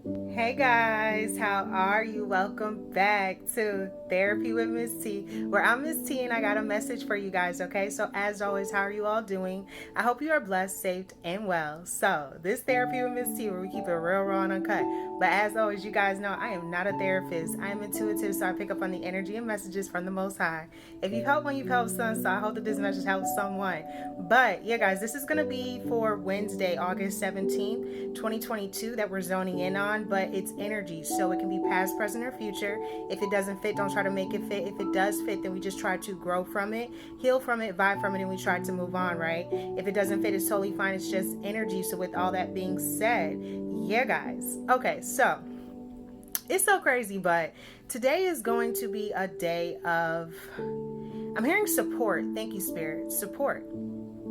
Hey guys, how are you? Welcome back to Therapy with Miss T, where I'm Miss T and I got a message for you guys, okay? So, as always, how are you all doing? I hope you are blessed, safe, and well. So, this Therapy with Miss T, where we keep it real, raw, and uncut. But as always, you guys know I am not a therapist. I am intuitive, so I pick up on the energy and messages from the Most High. If you've helped one, you've helped some, so I hope that this message helps someone. But, yeah, guys, this is going to be for Wednesday, August 17th, 2022, that we're zoning in on. But it's energy, so it can be past, present, or future. If it doesn't fit, don't try to make it fit. If it does fit, then we just try to grow from it, heal from it, vibe from it, and we try to move on, right? If it doesn't fit, it's totally fine. It's just energy. So with all that being said, yeah, guys. Okay, so it's so crazy, but today is going to be a day of, I'm hearing support. Thank you, Spirit. Support.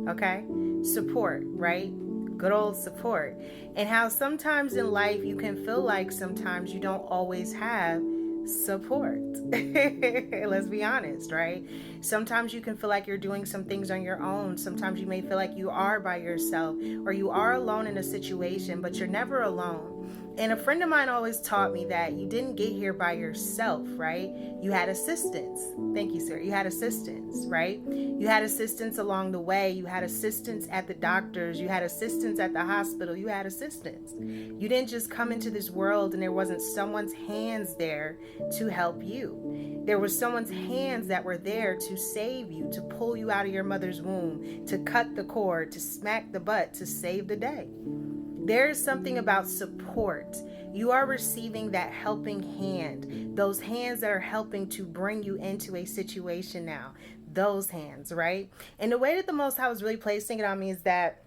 Okay? Support, right? Good old support. And how sometimes in life you can feel like sometimes you don't always have support. Let's be honest, right? Sometimes you can feel like you're doing some things on your own. Sometimes you may feel like you are by yourself or you are alone in a situation, but you're never alone. And a friend of mine always taught me that you didn't get here by yourself, right? You had assistance. Thank you, sir. You had assistance, right? You had assistance along the way. You had assistance at the doctors. You had assistance at the hospital. You had assistance. You didn't just come into this world and there wasn't someone's hands there to help you. There was someone's hands that were there to save you, to pull you out of your mother's womb, to cut the cord, to smack the butt, to save the day. There's something about support. You are receiving that helping hand, those hands that are helping to bring you into a situation now. Those hands, right? And the way that the Most High was really placing it on me is that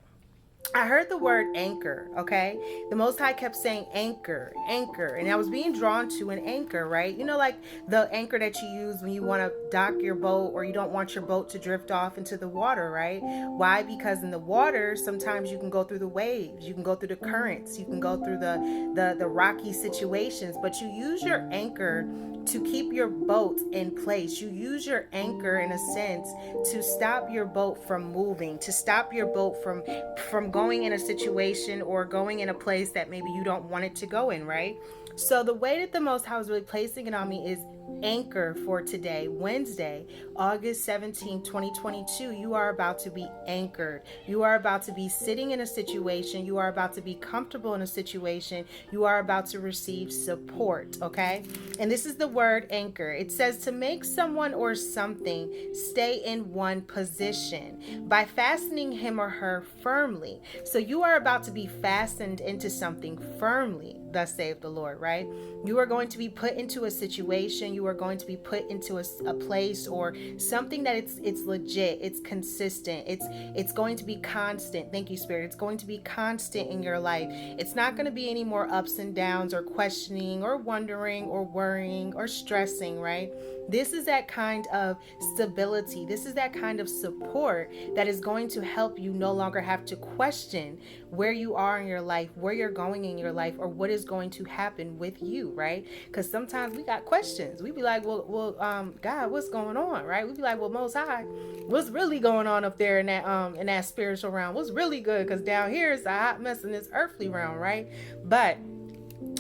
I heard the word anchor, okay? The Most High kept saying anchor, anchor. And I was being drawn to an anchor, right? You know, like the anchor that you use when you want to dock your boat or you don't want your boat to drift off into the water, right? Why? Because in the water, sometimes you can go through the waves, you can go through the currents, you can go through the rocky situations, but you use your anchor to keep your boat in place. You use your anchor in a sense to stop your boat from moving, to stop your boat from going in a situation or going in a place that maybe you don't want it to go in, right? So the way that the Most High was really placing it on me is anchor for today, Wednesday, August 17th, 2022. You are about to be anchored. You are about to be sitting in a situation. You are about to be comfortable in a situation. You are about to receive support, okay? And this is the word anchor. It says to make someone or something stay in one position by fastening him or her firmly. So you are about to be fastened into something firmly, thus saith the Lord, right? You are going to be put into a situation. You are going to be put into a place or something that it's legit, it's consistent, it's going to be constant. Thank you, Spirit. It's going to be constant in your life. It's not going to be any more ups and downs or questioning or wondering or worrying or stressing, right? This is that kind of stability. This is that kind of support that is going to help you no longer have to question where you are in your life, where you're going in your life, or what is going to happen with you, right? Because sometimes we got questions. We be like, well, God, what's going on, right? We be like, well, Most High, what's really going on up there in that spiritual realm? What's really good? Because down here is a hot mess in this earthly realm, right? But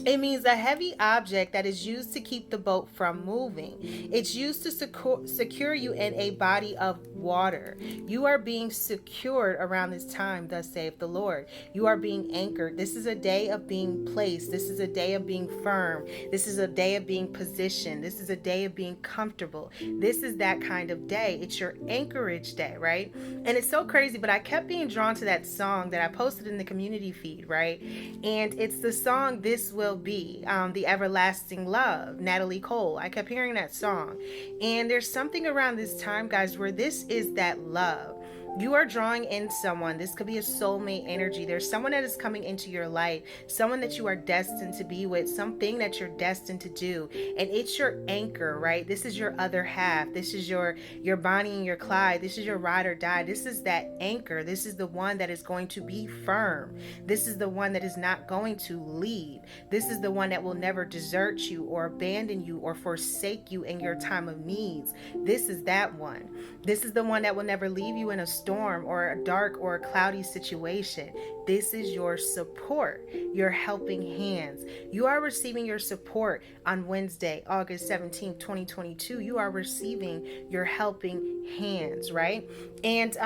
it means a heavy object that is used to keep the boat from moving. It's used to secure you in a body of water. You are being secured around this time, thus saith the Lord. You are being anchored. This is a day of being placed. This is a day of being firm. This is a day of being positioned. This is a day of being comfortable. This is that kind of day. It's your anchorage day, right? And it's so crazy, but I kept being drawn to that song that I posted in the community feed, right? And it's the song This Will Be, The Everlasting Love, Natalie Cole. I kept hearing that song. And there's something around this time, guys, where this is that love. You are drawing in someone. This could be a soulmate energy. There's someone that is coming into your life, someone that you are destined to be with, something that you're destined to do. And it's your anchor, right? This is your other half. This is your Bonnie and your Clyde. This is your ride or die. This is that anchor. This is the one that is going to be firm. This is the one that is not going to leave. This is the one that will never desert you or abandon you or forsake you in your time of needs. This is that one. This is the one that will never leave you in a storm or a dark or a cloudy situation. This is your support, your helping hands. You are receiving your support on Wednesday, August 17th, 2022. You are receiving your helping hands, right? And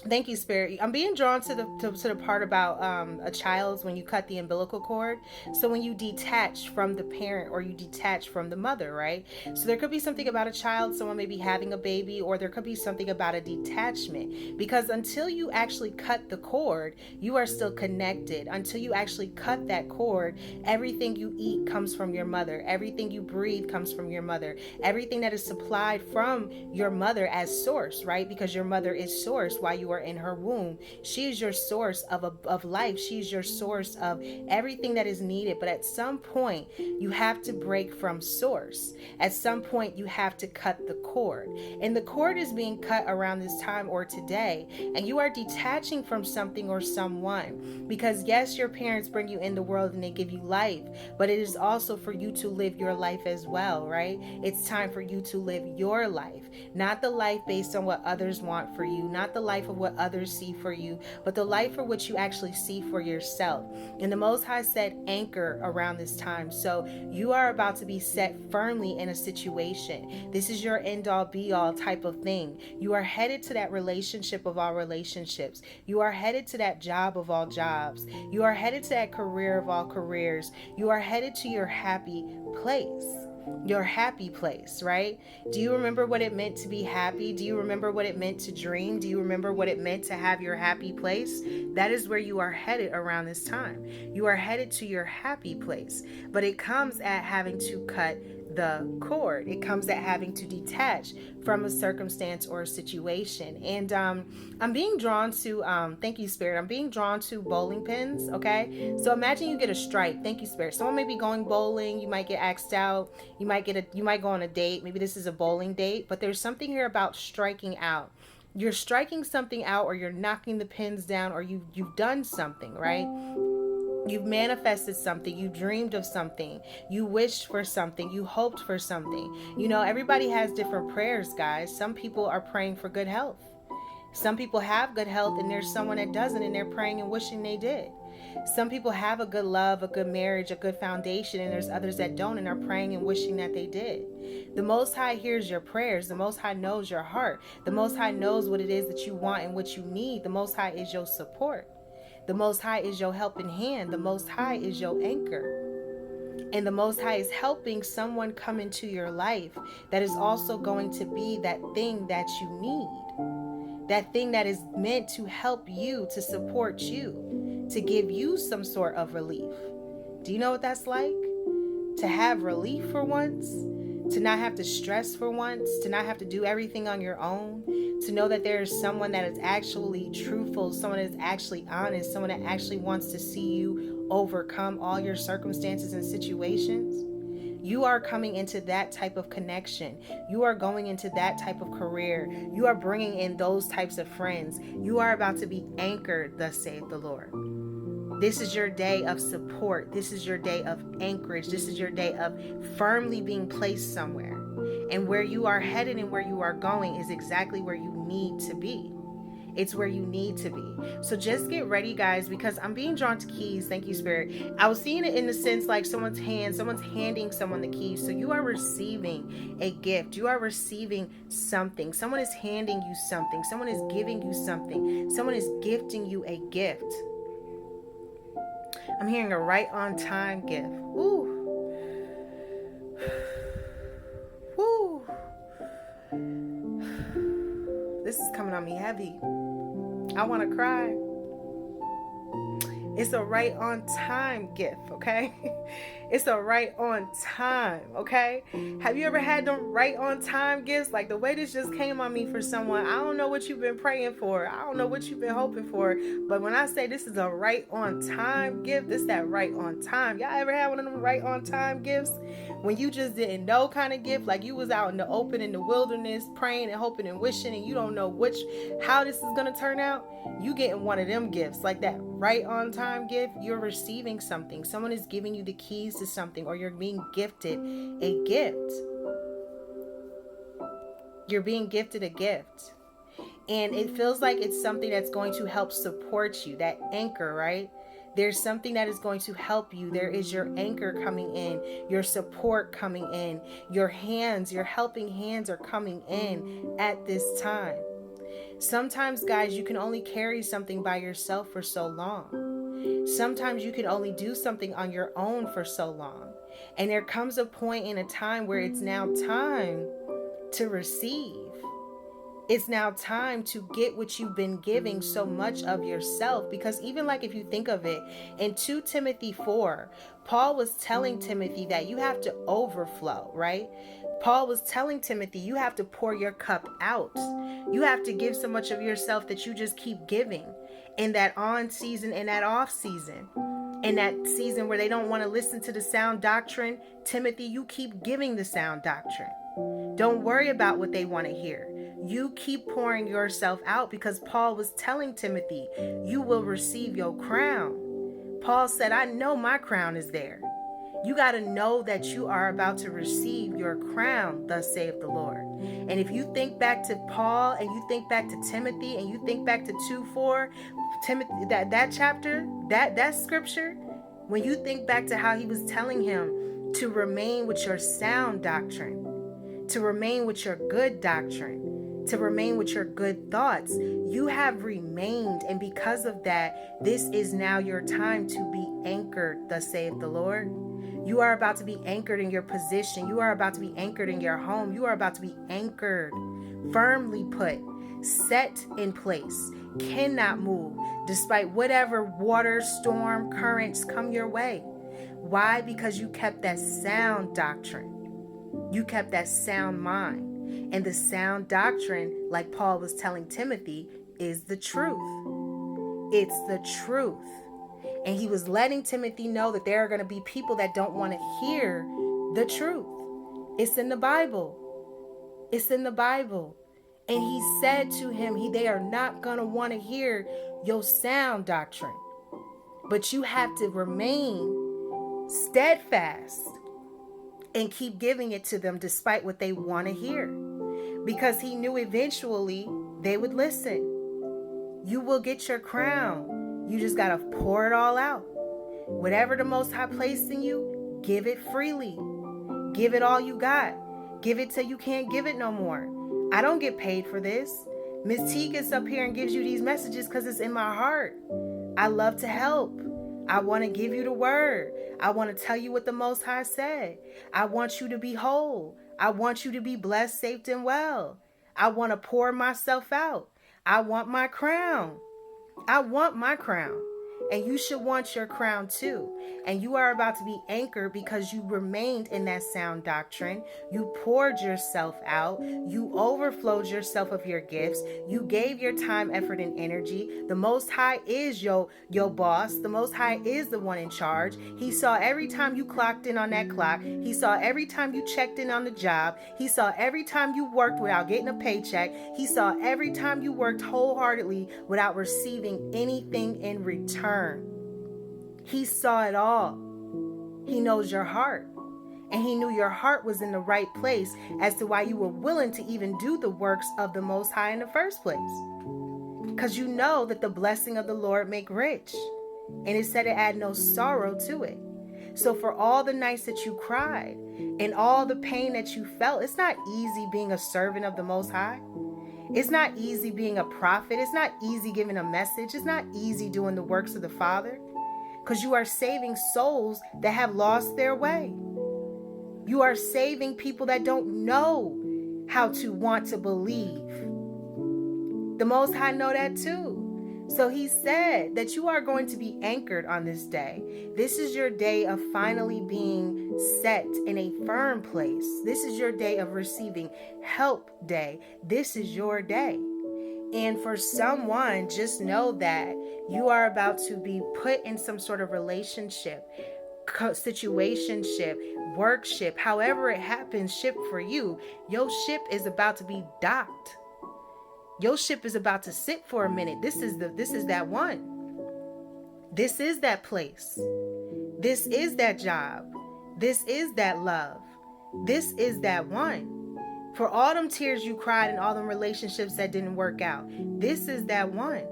thank you, Spirit. I'm being drawn to the part about a child's when you cut the umbilical cord. So when you detach from the parent or you detach from the mother, right? So there could be something about a child, someone may be having a baby, or there could be something about a detachment. Because until you actually cut the cord, you are still connected. Until you actually cut that cord, everything you eat comes from your mother. Everything you breathe comes from your mother. Everything that is supplied from your mother as source, right? Because your mother is source while you are in her womb. She is your source of life. She's your source of everything that is needed. But at some point, you have to break from source. At some point, you have to cut the cord. And the cord is being cut around this time or today. And you are detaching from something or someone. Because yes, your parents bring you in the world and they give you life. But it is also for you to live your life as well, right? It's time for you to live your life. Not the life based on what others want for you. Not the life of what others see for you, but the life for which you actually see for yourself. And the Most High said anchor around this time. So you are about to be set firmly in a situation. This is your end all be all type of thing. You are headed to that relationship of all relationships. You are headed to that job of all jobs. You are headed to that career of all careers. You are headed to your happy place. Your happy place, right? Do you remember what it meant to be happy? Do you remember what it meant to dream? Do you remember what it meant to have your happy place? That is where you are headed around this time. You are headed to your happy place, but it comes at having to cut the cord. It comes at having to detach from a circumstance or a situation. And I'm being drawn to, thank you, Spirit. I'm being drawn to bowling pins, okay? So imagine you get a strike. Thank you, Spirit. Someone may be going bowling. You might get asked out. You might go on a date. Maybe this is a bowling date, but there's something here about striking out. You're striking something out, or you're knocking the pins down, or you've done something, right? You've manifested something. You dreamed of something. You wished for something. You hoped for something. You know, everybody has different prayers, guys. Some people are praying for good health. Some people have good health and there's someone that doesn't and they're praying and wishing they did. Some people have a good love, a good marriage, a good foundation, and there's others that don't and are praying and wishing that they did. The Most High hears your prayers. The Most High knows your heart. The Most High knows what it is that you want and what you need. The Most High is your support. The Most High is your helping hand. The Most High is your anchor. And the Most High is helping someone come into your life that is also going to be that thing that you need. That thing that is meant to help you, to support you, to give you some sort of relief. Do you know what that's like? To have relief for once, to not have to stress for once, to not have to do everything on your own, to know that there is someone that is actually truthful, someone that is actually honest, someone that actually wants to see you overcome all your circumstances and situations. You are coming into that type of connection. You are going into that type of career. You are bringing in those types of friends. You are about to be anchored, thus saith the Lord. This is your day of support. This is your day of anchorage. This is your day of firmly being placed somewhere. And where you are headed and where you are going is exactly where you need to be. It's where you need to be. So just get ready, guys, because I'm being drawn to keys. Thank you, Spirit. I was seeing it in the sense like someone's handing someone the keys. So you are receiving a gift. You are receiving something. Someone is handing you something. Someone is giving you something. Someone is gifting you a gift. I'm hearing a right on time gift. Woo. Woo. This is coming on me heavy. I want to cry. It's a right on time gift, okay? It's a right on time, okay? Have you ever had them right on time gifts? Like the way this just came on me for someone, I don't know what you've been praying for. I don't know what you've been hoping for. But when I say this is a right on time gift, it's that right on time. Y'all ever had one of them right on time gifts? When you just didn't know kind of gift, like you was out in the open in the wilderness praying and hoping and wishing and you don't know how this is going to turn out. You getting one of them gifts, like that right on time gift. You're receiving something. Someone is giving you the keys to something, or you're being gifted a gift. You're being gifted a gift. And it feels like it's something that's going to help support you, that anchor, right? There's something that is going to help you. There is your anchor coming in, your support coming in, your hands, your helping hands are coming in at this time. Sometimes, guys, you can only carry something by yourself for so long. Sometimes you can only do something on your own for so long. And there comes a point in a time where it's now time to receive. It's now time to get what you've been giving so much of yourself. Because even like if you think of it, in 2 Timothy 4, Paul was telling Timothy that you have to overflow, right? Paul was telling Timothy, you have to pour your cup out. You have to give so much of yourself that you just keep giving in that on season and that off season. In that season where they don't want to listen to the sound doctrine, Timothy, you keep giving the sound doctrine. Don't worry about what they want to hear. You keep pouring yourself out, because Paul was telling Timothy, you will receive your crown. Paul said, I know my crown is there. You got to know that you are about to receive your crown, thus saith the Lord. And if you think back to Paul and you think back to Timothy and you think back to 2:4, Timothy, that chapter, that scripture, when you think back to how he was telling him to remain with your sound doctrine, to remain with your good doctrine, to remain with your good thoughts, you have remained. And because of that, this is now your time to be anchored, thus saith the Lord. You are about to be anchored in your position. You are about to be anchored in your home. You are about to be anchored, firmly put, set in place, cannot move, despite whatever water, storm, currents come your way. Why? Because you kept that sound doctrine. You kept that sound mind. And the sound doctrine, like Paul was telling Timothy, is the truth. It's the truth. And he was letting Timothy know that there are going to be people that don't want to hear the truth. It's in the Bible. It's in the Bible. And he said to him, they are not going to want to hear your sound doctrine. But you have to remain steadfast and keep giving it to them despite what they want to hear. Because he knew eventually they would listen. You will get your crown. You just got to pour it all out. Whatever the Most High placed in you, give it freely. Give it all you got. Give it till you can't give it no more. I don't get paid for this. Miss T gets up here and gives you these messages because it's in my heart. I love to help. I want to give you the word. I want to tell you what the Most High said. I want you to be whole. I want you to be blessed, safe, and well. I want to pour myself out. I want my crown. I want my crown. And you should want your crown too. And you are about to be anchored because you remained in that sound doctrine. You poured yourself out. You overflowed yourself of your gifts. You gave your time, effort, and energy. The Most High is your boss. The Most High is the one in charge. He saw every time you clocked in on that clock. He saw every time you checked in on the job. He saw every time you worked without getting a paycheck. He saw every time you worked wholeheartedly without receiving anything in return. He saw it all. He knows your heart. And he knew your heart was in the right place as to why you were willing to even do the works of the Most High in the first place. Because you know that the blessing of the Lord make rich. And it said it add no sorrow to it. So for all the nights that you cried and all the pain that you felt, it's not easy being a servant of the Most High. It's not easy being a prophet. It's not easy giving a message. It's not easy doing the works of the Father. Because you are saving souls that have lost their way. You are saving people that don't know how to want to believe. The Most High know that too. So he said that you are going to be anchored on this day. This is your day of finally being set in a firm place. This is your day of receiving help day. This is your day. And for someone, just know that you are about to be put in some sort of relationship, situationship, workship, however it happens, ship for you. Your ship is about to be docked. Your ship is about to sit for a minute. This is that one. This is that place. This is that job. This is that love. This is that one. For all them tears you cried and all them relationships that didn't work out. This is that one.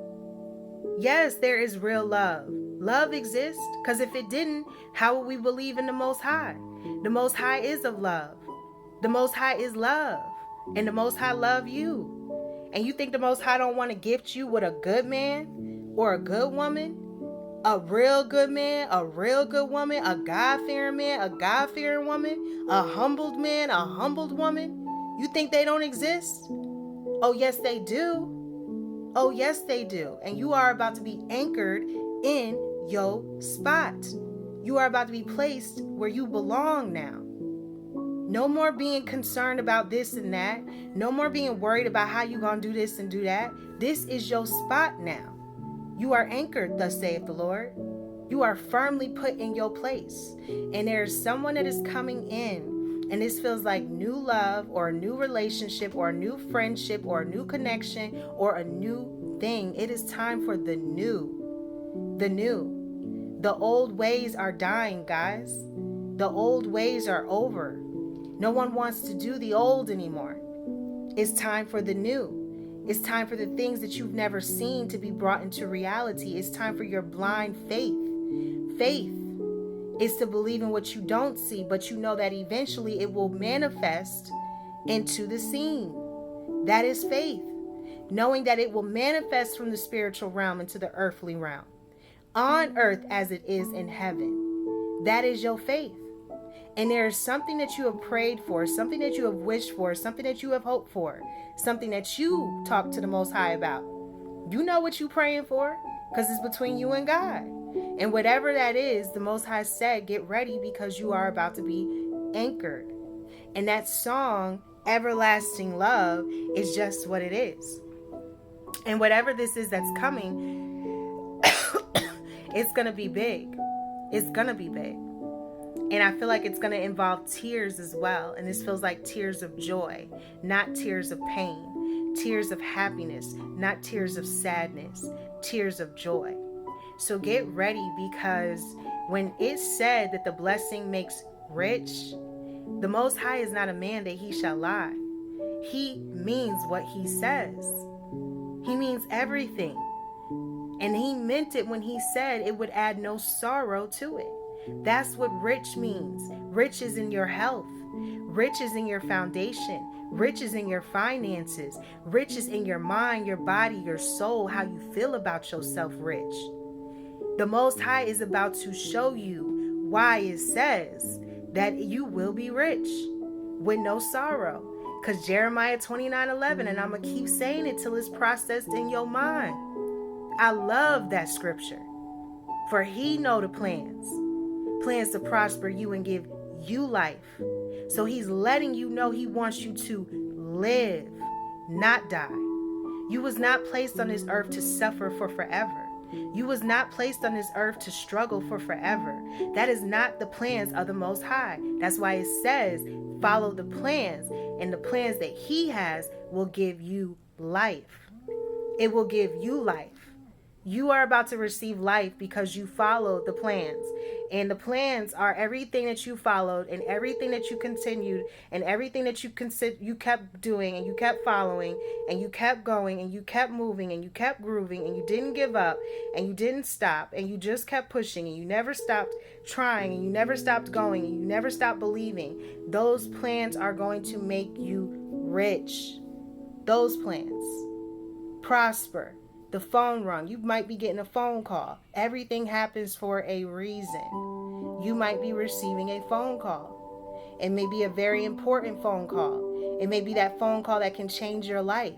Yes, there is real love. Love exists, because if it didn't, how would we believe in the Most High? The Most High is of love. The Most High is love. And the Most High love you. And you think the Most High don't want to gift you with a good man or a good woman? A real good man, a real good woman, a God-fearing man, a God-fearing woman, a humbled man, a humbled woman? You think they don't exist? Oh, yes, they do. Oh, yes, they do. And you are about to be anchored in your spot. You are about to be placed where you belong now. No more being concerned about this and that. No more being worried about how you're going to do this and do that. This is your spot now. You are anchored, thus saith the Lord. You are firmly put in your place. And there's someone that is coming in. And this feels like new love or a new relationship or a new friendship or a new connection or a new thing. It is time for the new. The new. The old ways are dying, guys. The old ways are over. No one wants to do the old anymore. It's time for the new. It's time for the things that you've never seen to be brought into reality. It's time for your blind faith. Faith is to believe in what you don't see, but you know that eventually it will manifest into the seen. That is faith. Knowing that it will manifest from the spiritual realm into the earthly realm. On earth as it is in heaven. That is your faith. And there is something that you have prayed for, something that you have wished for, something that you have hoped for, something that you talk to the Most High about. You know what you're praying for, because it's between you and God. And whatever that is, the Most High said, get ready because you are about to be anchored. And that song, Everlasting Love, is just what it is. And whatever this is that's coming, it's going to be big. It's going to be big. And I feel like it's going to involve tears as well. And this feels like tears of joy, not tears of pain. Tears of happiness, not tears of sadness. Tears of joy. So get ready, because when it's said that the blessing makes rich, the Most High is not a man that he shall lie. He means what he says. He means everything. And he meant it when he said it would add no sorrow to it. That's what rich means. Rich is in your health. Rich is in your foundation. Rich is in your finances. Rich is in your mind, your body, your soul, how you feel about yourself rich. The Most High is about to show you why it says that you will be rich with no sorrow. Because Jeremiah 29:11, and I'm going to keep saying it till it's processed in your mind. I love that scripture. For he know the plans to prosper you and give you life. So he's letting you know he wants you to live, not die. You was not placed on this earth to suffer for forever. You was not placed on this earth to struggle for forever. That is not the plans of the Most High. That's why it says, follow the plans, and the plans that he has will give you life. It will give you life. You are about to receive life because you followed the plans. And the plans are everything that you followed and everything that you continued and everything that you kept doing and you kept following and you kept going and you kept moving and you kept grooving and you didn't give up and you didn't stop and you just kept pushing and you never stopped trying and you never stopped going and you never stopped believing. Those plans are going to make you rich. Those plans. Prosper. The phone rung. You might be getting a phone call. Everything happens for a reason. You might be receiving a phone call. It may be a very important phone call. It may be that phone call that can change your life.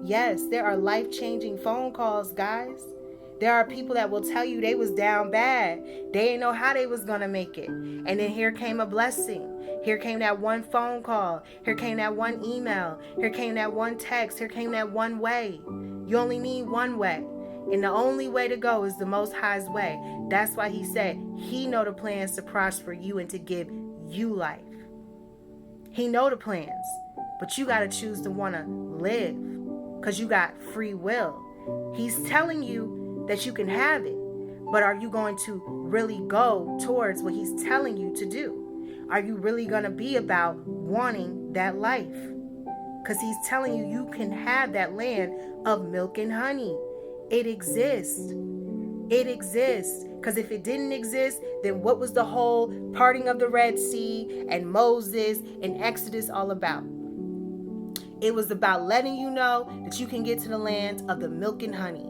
Yes, there are life-changing phone calls, guys. There are people that will tell you they was down bad. They didn't know how they was going to make it. And then here came a blessing. Here came that one phone call. Here came that one email. Here came that one text. Here came that one way. You only need one way. And the only way to go is the Most High's way. That's why he said he know the plans to prosper you and to give you life. He know the plans. But you got to choose to want to live. Because you got free will. He's telling you that you can have it. But are you going to really go towards what he's telling you to do? Are you really going to be about wanting that life? because he's telling you you can have that land of milk and honey. It exists. It exists. Because if it didn't exist, then what was the whole parting of the Red Sea and Moses and Exodus all about? It was about letting you know that you can get to the land of the milk and honey.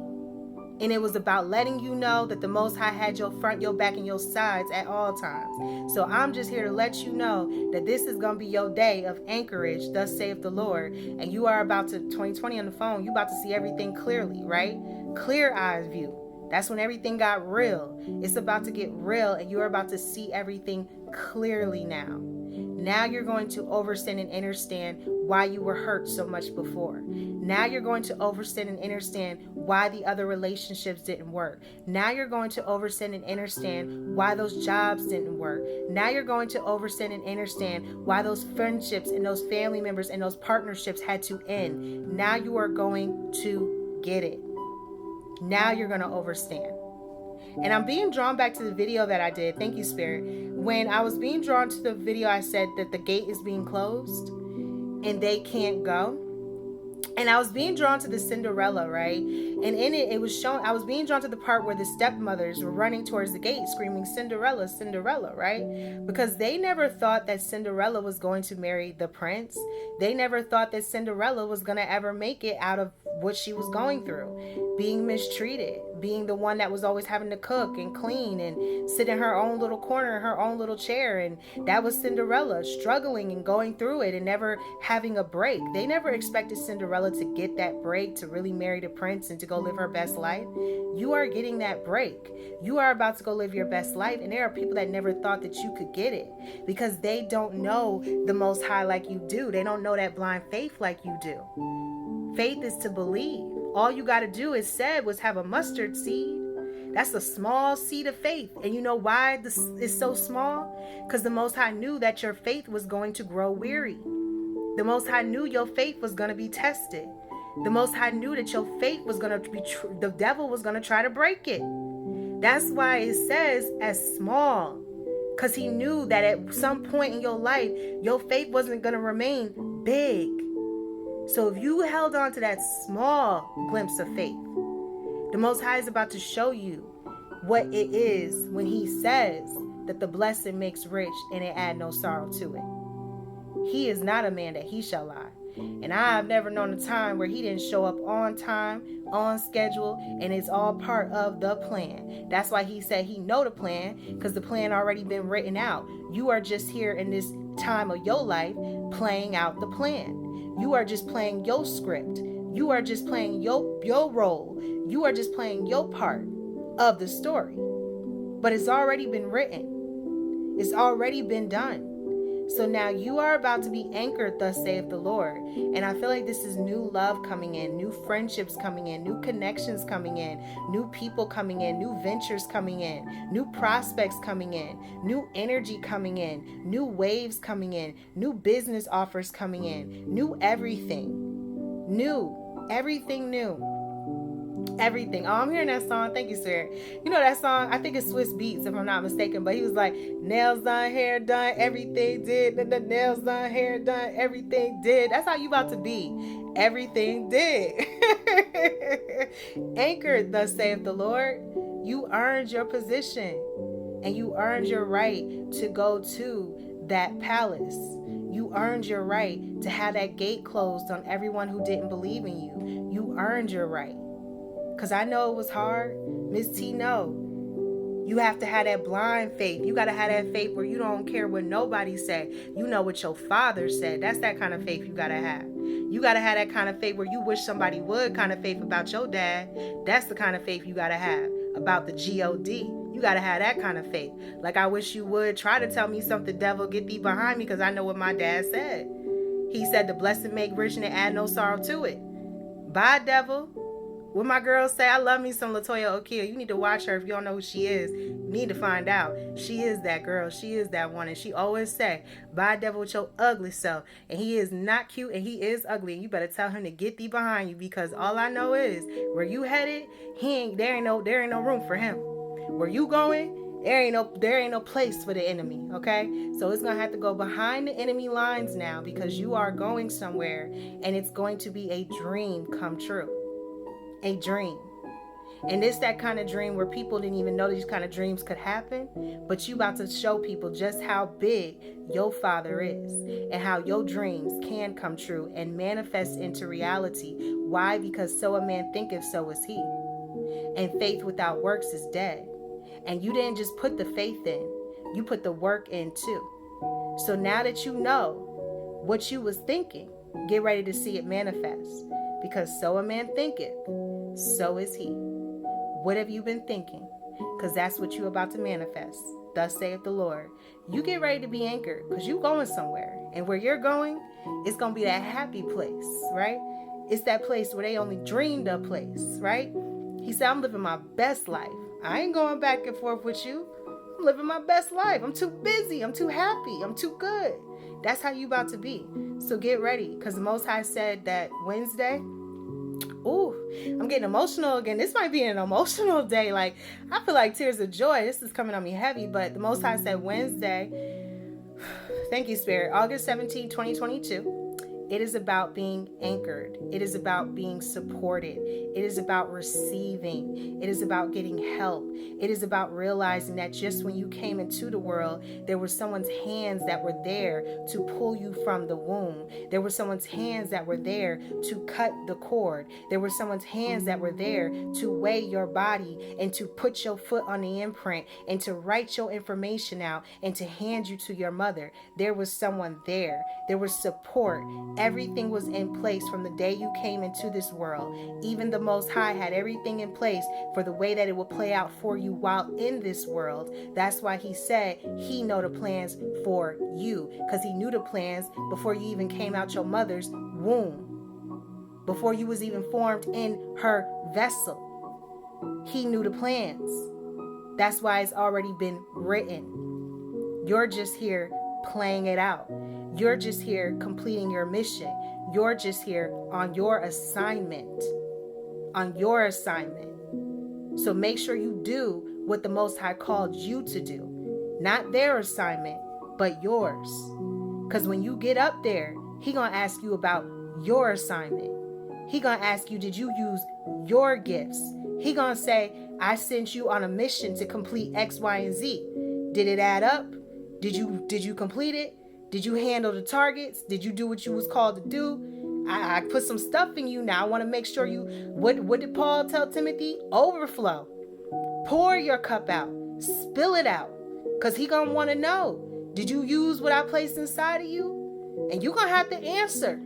And it was about letting you know that the Most High had your front, your back, and your sides at all times. So I'm just here to let you know that this is going to be your day of anchorage, thus saith the Lord. And you are about to, 2020 on the phone, you about to see everything clearly, right? Clear eyes view. That's when everything got real. It's about to get real, and you're about to see everything clearly now. Now you're going to understand and understand why you were hurt so much before. Now you're going to understand and understand why the other relationships didn't work. Now you're going to understand and understand why those jobs didn't work. Now you're going to understand and understand why those friendships and those family members and those partnerships had to end. Now you are going to get it. Now you're going to understand. And I'm being drawn back to the video that I did. Thank you, Spirit. When I was being drawn to the video, I said that the gate is being closed and they can't go. And I was being drawn to the Cinderella, right? And in it, it was shown, I was being drawn to the part where the stepmothers were running towards the gate screaming, Cinderella, Cinderella, right? Because they never thought that Cinderella was going to marry the prince. They never thought that Cinderella was going to ever make it out of what she was going through. Being mistreated, being the one that was always having to cook and clean and sit in her own little corner, in her own little chair. And that was Cinderella, struggling and going through it and never having a break. They never expected Cinderella to get that break, to really marry the prince and to go live her best life. You are getting that break. You are about to go live your best life. And there are people that never thought that you could get it because they don't know the Most High like you do. They don't know that blind faith like you do. Faith is to believe. All you got to do, it said, was have a mustard seed. That's a small seed of faith. And you know why this is so small? Because the Most High knew that your faith was going to grow weary. The Most High knew your faith was going to be tested. The Most High knew that your faith was going to be, the devil was going to try to break it. That's why it says as small. Because he knew that at some point in your life, your faith wasn't going to remain big. So if you held on to that small glimpse of faith, the Most High is about to show you what it is when he says that the blessing makes rich and it add no sorrow to it. He is not a man that he shall lie. And I've never known a time where he didn't show up on time, on schedule, and it's all part of the plan. That's why he said he know the plan, because the plan already been written out. You are just here in this time of your life playing out the plan. You are just playing your script. You are just playing your role. You are just playing your part of the story. But it's already been written. It's already been done. So now you are about to be anchored, thus saith the Lord. And I feel like this is new love coming in, new friendships coming in, new connections coming in, new people coming in, new ventures coming in, new prospects coming in, new energy coming in, new waves coming in, new business offers coming in, new everything. New. Everything new. Everything. Oh, I'm hearing that song. Thank you, sir. You know that song? I think it's Swiss Beats, if I'm not mistaken. But he was like, nails done, hair done, everything did. The nails done, hair done, everything did. That's how you about to be. Everything did. Anchored, thus saith the Lord. You earned your position. And you earned your right to go to that palace. You earned your right to have that gate closed on everyone who didn't believe in you. You earned your right. Because I know it was hard. Miss T, no. You have to have that blind faith. You got to have that faith where you don't care what nobody say. You know what your father said. That's that kind of faith you got to have. You got to have that kind of faith where you wish somebody would kind of faith about your dad. That's the kind of faith you got to have about the G-O-D. You got to have that kind of faith. Like, I wish you would try to tell me something, devil, get thee behind me, because I know what my dad said. He said the blessing make rich and it add no sorrow to it. Bye, devil. What my girls say, I love me some Latoya O'Keel. You need to watch her if you don't know who she is. You need to find out. She is that girl. She is that one. And she always say, bye, devil, with your ugly self. And he is not cute and he is ugly. And you better tell him to get thee behind you, because all I know is where you headed, there ain't no room for him. Where you going There ain't no place for the enemy, okay? So it's going to have to go behind the enemy lines now, because you are going somewhere, and it's going to be a dream come true. A dream. And it's that kind of dream where people didn't even know these kind of dreams could happen, but you about to show people just how big your Father is, and how your dreams can come true and manifest into reality. Why? Because so a man thinketh, so is he. And faith without works is dead. And you didn't just put the faith in, you put the work in too. So now that you know what you was thinking, get ready to see it manifest. Because so a man thinketh, so is he. What have you been thinking? Because that's what you're about to manifest. Thus saith the Lord. You get ready to be anchored, because you're going somewhere. And where you're going, it's going to be that happy place, right? It's that place where they only dreamed of place, right? He said, I'm living my best life. I ain't going back and forth with you. I'm living my best life. I'm too busy. I'm too happy. I'm too good. That's how you about to be. So get ready, because the Most High said that Wednesday, ooh, I'm getting emotional again. This might be an emotional day. Like, I feel like tears of joy. This is coming on me heavy, but the Most High said Wednesday, thank you, Spirit, August 17, 2022. It is about being anchored. It is about being supported. It is about receiving. It is about getting help. It is about realizing that just when you came into the world, there were someone's hands that were there to pull you from the womb. There were someone's hands that were there to cut the cord. There were someone's hands that were there to weigh your body and to put your foot on the imprint and to write your information out and to hand you to your mother. There was someone there. There was support. Everything was in place from the day you came into this world. Even the Most High had everything in place for the way that it would play out for you while in this world. That's why he said he know the plans for you, because he knew the plans before you even came out your mother's womb, before you was even formed in her vessel. He knew the plans. That's why it's already been written. You're just here playing it out. You're just here completing your mission. You're just here on your assignment. On your assignment. So make sure you do what the Most High called you to do. Not their assignment, but yours. Because when you get up there, he going to ask you about your assignment. He going to ask you, did you use your gifts? He going to say, I sent you on a mission to complete X, Y, and Z. Did it add up? Did you complete it? Did you handle the targets? Did you do what you was called to do? I put some stuff in you now. I want to make sure you, what did Paul tell Timothy? Overflow. Pour your cup out. Spill it out. Because he going to want to know, did you use what I placed inside of you? And you going to have to answer.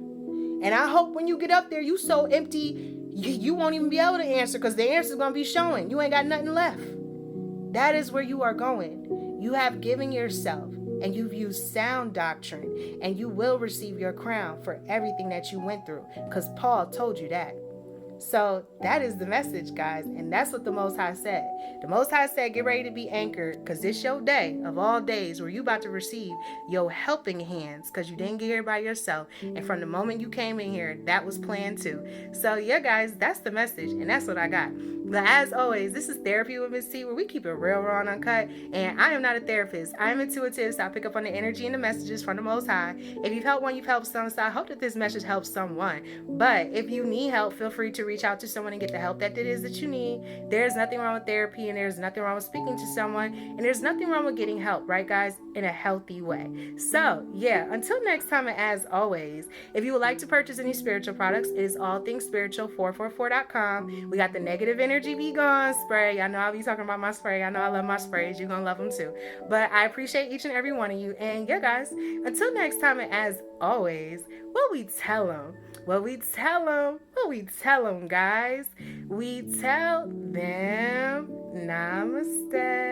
And I hope when you get up there, you so empty, you won't even be able to answer, because the answer is going to be showing. You ain't got nothing left. That is where you are going. You have given yourself. And you've used sound doctrine, and you will receive your crown for everything that you went through, because Paul told you that. So that is the message, guys, and that's what the Most High said. The Most High said, get ready to be anchored, because it's your day of all days where you about to receive your helping hands, because you didn't get here by yourself, and from the moment you came in here, that was planned too. So yeah, guys, that's the message, and that's what I got. But as always, this is Therapy with Miss T, where we keep it real, raw, and uncut. And I am not a therapist. I am intuitive, so I pick up on the energy and the messages from the Most High. If you've helped one, you've helped some. So I hope that this message helps someone. But if you need help, feel free to reach out to someone and get the help that it is that you need. There's nothing wrong with therapy, and there's nothing wrong with speaking to someone, and there's nothing wrong with getting help, right, guys? In a healthy way. So yeah, until next time, and as always, if you would like to purchase any spiritual products, it is all things spiritual 444.com. We got the negative energy be gone spray. I know I'll be talking about my spray. I know I love my sprays. You're gonna love them too. But I appreciate each and every one of you. And yeah, guys, until next time, and as always, what we tell them, guys, we tell them namaste.